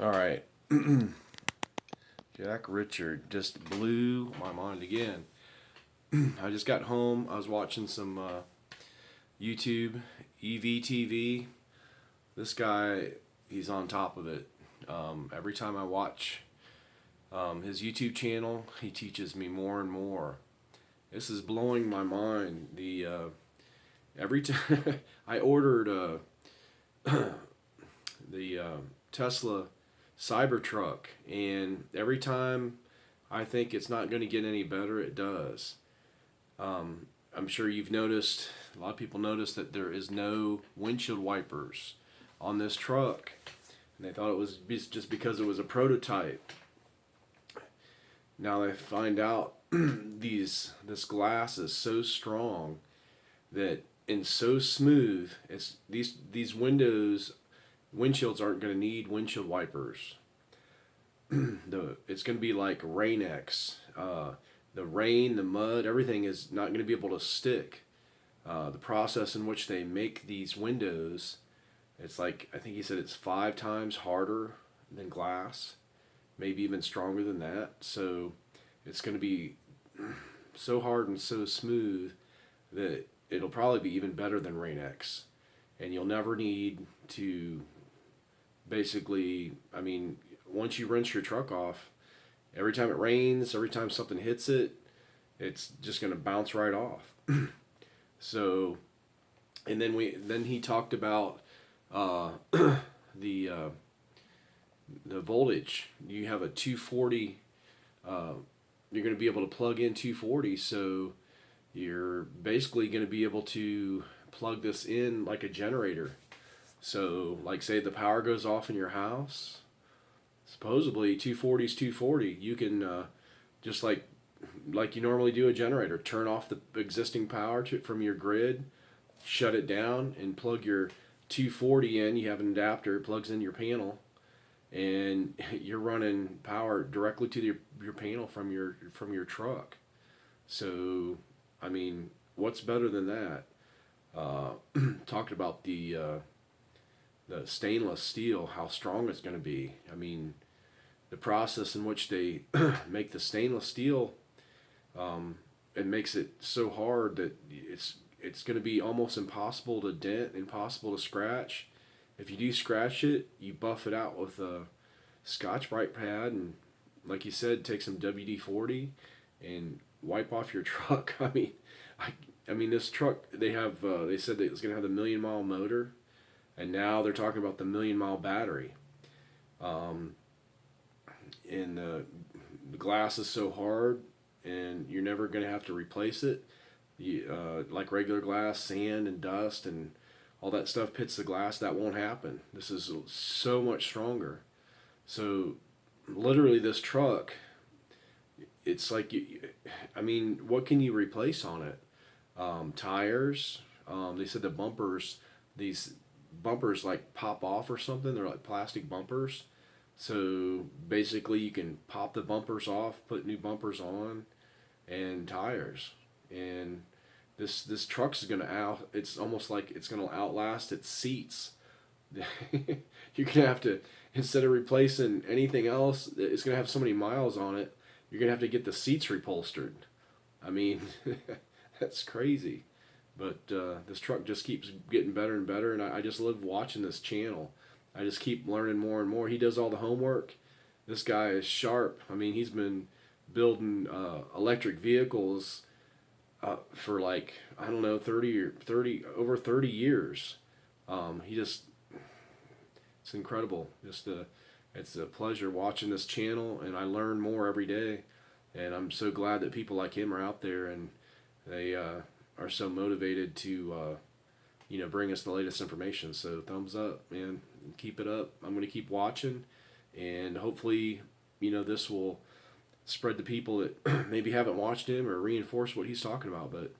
All right. Jack Richard just blew my mind again. I just got home. I was watching some YouTube, EvTv. This guy, he's on top of it. Every time I watch his YouTube channel, he teaches me more and more. This is blowing my mind. Every time I ordered the Tesla Cybertruck, and every time I think it's not going to get any better, it does. I'm sure you've noticed, a lot of people noticed that there is no windshield wipers on this truck, and they thought it was just because it was a prototype. Now they find out this glass is so strong that and so smooth. It's these windshields aren't going to need windshield wipers. It's going to be like Rain-X. The rain, the mud, everything is not going to be able to stick. The process in which they make these windows, it's like, I think he said it's 5 times harder than glass, maybe even stronger than that. So it's going to be so hard and so smooth that it'll probably be even better than Rain-X. And you'll never need to basically, I mean, once you rinse your truck off, every time it rains, every time something hits it, it's just going to bounce right off. So, and then he talked about the voltage. You have a 240. You're going to be able to plug in 240, so you're basically going to be able to plug this in like a generator. So, like, say the power goes off in your house. Supposedly 240 is 240. You can just like you normally do a generator, turn off the existing power from your grid, shut it down, and plug your 240 in. You have an adapter, it plugs in your panel, and you're running power directly to your panel from your truck. So, I mean, what's better than that? Talked about the stainless steel, how strong it's going to be. I mean, the process in which they make the stainless steel, it makes it so hard that it's going to be almost impossible to dent, impossible to scratch. If you do scratch it, you buff it out with a Scotch-Brite pad, and like you said, take some WD-40 and wipe off your truck. I mean, this truck, they said that it's going to have the 1,000,000-mile motor, and now they're talking about the 1,000,000-mile battery. And the glass is so hard, and you're never going to have to replace it. Like regular glass, sand and dust and all that stuff hits the glass. That won't happen. This is so much stronger. So, literally, this truck, it's like, I mean, what can you replace on it? Tires. They said these bumpers like pop off or something. They're like plastic bumpers. So basically you can pop the bumpers off, put new bumpers on, and tires. And this truck's it's almost like it's gonna outlast its seats. You're gonna have to, instead of replacing anything else, it's gonna have so many miles on it, you're gonna have to get the seats repolstered. I mean, that's crazy. But this truck just keeps getting better and better, and I just love watching this channel. I just keep learning more and more. He does all the homework. This guy is sharp. I mean, he's been building electric vehicles for like, I don't know, over 30 years. It's incredible. It's a pleasure watching this channel, and I learn more every day. And I'm so glad that people like him are out there, and they are so motivated to bring us the latest information. So thumbs up, man. Keep it up. I'm going to keep watching, and hopefully, this will spread to people that maybe haven't watched him or reinforce what he's talking about. But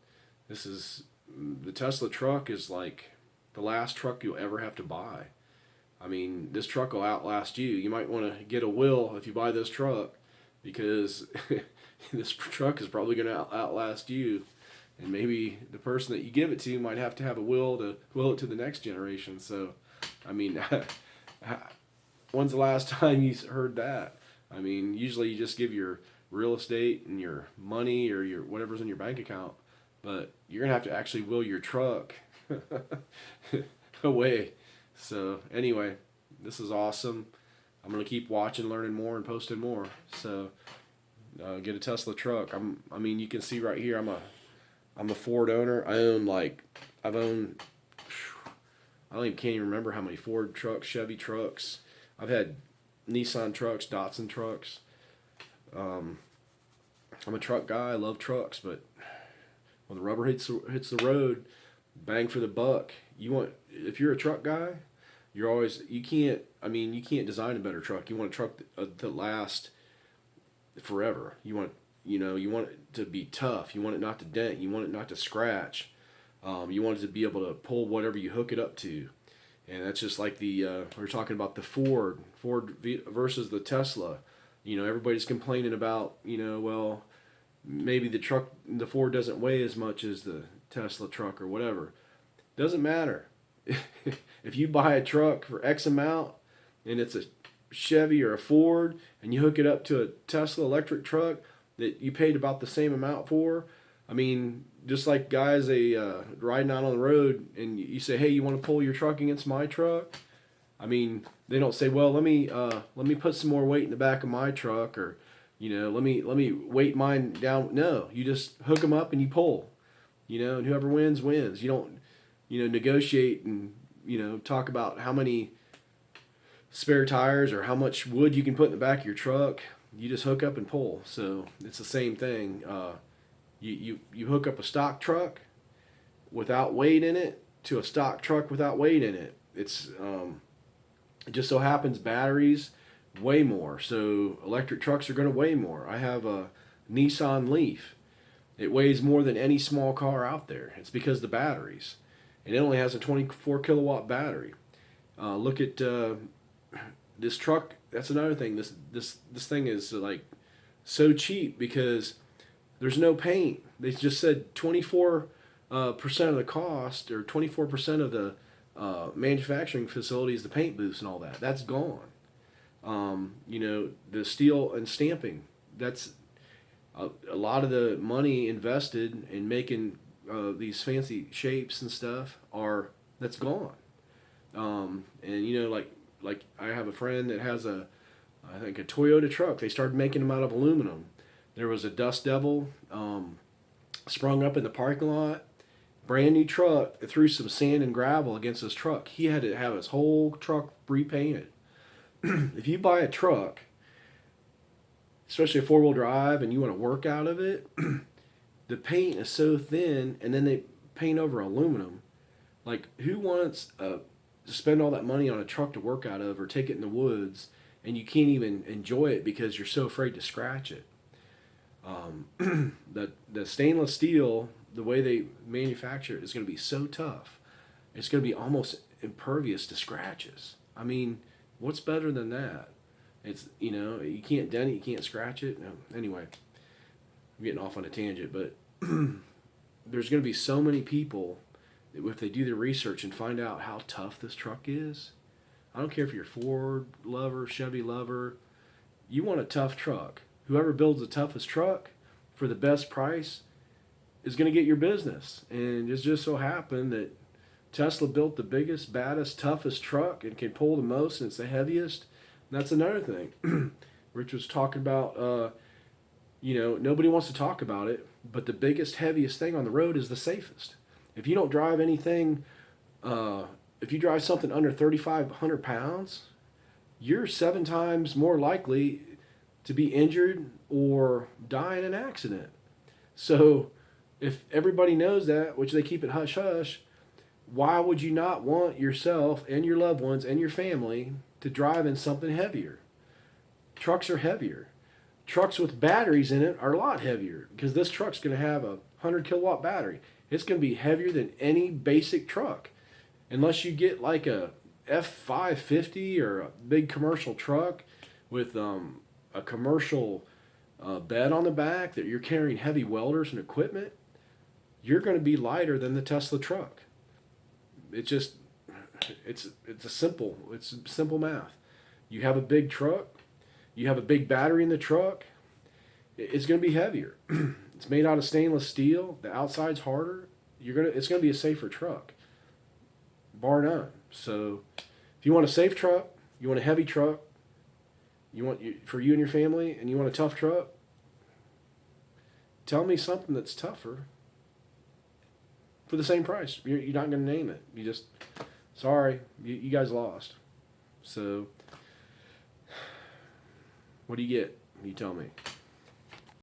the Tesla truck is like the last truck you'll ever have to buy. I mean, this truck will outlast you. You might want to get a will if you buy this truck, because this truck is probably going to outlast you. And maybe the person that you give it to might have to have a will to will it to the next generation. So, I mean, When's the last time you heard that? I mean, usually you just give your real estate and your money or your whatever's in your bank account, but you're gonna have to actually will your truck away. So anyway, this is awesome. I'm gonna keep watching, learning more, and posting more. So get a Tesla truck. I mean, you can see right here. I'm a Ford owner. I've owned. Can't even remember how many Ford trucks, Chevy trucks. I've had Nissan trucks, Datsun trucks. I'm a truck guy. I love trucks, but when the rubber hits the road, bang for the buck. If you're a truck guy, you can't design a better truck. You want a truck that lasts forever. You want it to be tough. You want it not to dent. You want it not to scratch. You want it to be able to pull whatever you hook it up to. And that's just like we're talking about the Ford versus the Tesla. Everybody's complaining about, well, maybe the Ford doesn't weigh as much as the Tesla truck or whatever. Doesn't matter. If you buy a truck for X amount and it's a Chevy or a Ford and you hook it up to a Tesla electric truck that you paid about the same amount for, I mean, just like guys, riding out on the road and you say, hey, you want to pull your truck against my truck? I mean, they don't say, well, let me put some more weight in the back of my truck, or, let me weight mine down. No, you just hook them up and you pull, and whoever wins, wins. You don't, negotiate and, talk about how many spare tires or how much wood you can put in the back of your truck. You just hook up and pull. So it's the same thing. You hook up a stock truck without weight in it to a stock truck without weight in it. It just so happens batteries weigh more, so electric trucks are going to weigh more. I have a Nissan Leaf. It weighs more than any small car out there. It's because of the batteries, and it only has a 24 kilowatt battery. Look at this truck. That's another thing. This thing is like so cheap because there's no paint. They just said 24% of the cost, or 24% of the manufacturing facilities, the paint booths and all that. That's gone. The steel and stamping. That's a lot of the money invested in making these fancy shapes and stuff that's gone. And like I have a friend that has I think a Toyota truck. They started making them out of aluminum. There was a Dust Devil sprung up in the parking lot. Brand new truck. It threw some sand and gravel against his truck. He had to have his whole truck repainted. If you buy a truck, especially a 4-wheel drive, and you want to work out of it, the paint is so thin, and then they paint over aluminum. Like, who wants to spend all that money on a truck to work out of or take it in the woods, and you can't even enjoy it because you're so afraid to scratch it? The stainless steel, the way they manufacture it, is going to be so tough. It's going to be almost impervious to scratches. I mean, what's better than that? It's, you can't dent it, you can't scratch it. No, anyway, I'm getting off on a tangent, but there's going to be so many people that if they do the research and find out how tough this truck is, I don't care if you're a Ford lover, Chevy lover, you want a tough truck. Whoever builds the toughest truck for the best price is going to get your business. And it's just so happened that Tesla built the biggest, baddest, toughest truck and can pull the most, and it's the heaviest. And that's another thing. Rich was talking about, nobody wants to talk about it, but the biggest, heaviest thing on the road is the safest. If you don't drive anything, if you drive something under 3,500 pounds, you're 7 times more likely to be injured or die in an accident. So if everybody knows that, which they keep it hush-hush, why would you not want yourself and your loved ones and your family to drive in something heavier? Trucks are heavier. Trucks with batteries in it are a lot heavier because this truck's going to have a 100 kilowatt battery. It's going to be heavier than any basic truck. Unless you get like a F550 or a big commercial truck with a commercial bed on the back that you're carrying heavy welders and equipment, you're going to be lighter than the Tesla truck. It's simple math. You have a big truck, you have a big battery in the truck, it's going to be heavier. It's made out of stainless steel. The outside's harder. It's going to be a safer truck, bar none. So, if you want a safe truck, you want a heavy truck, for you and your family, and you want a tough truck, tell me something that's tougher for the same price. You're not going to name it. Sorry, you guys lost. So, what do you get? You tell me.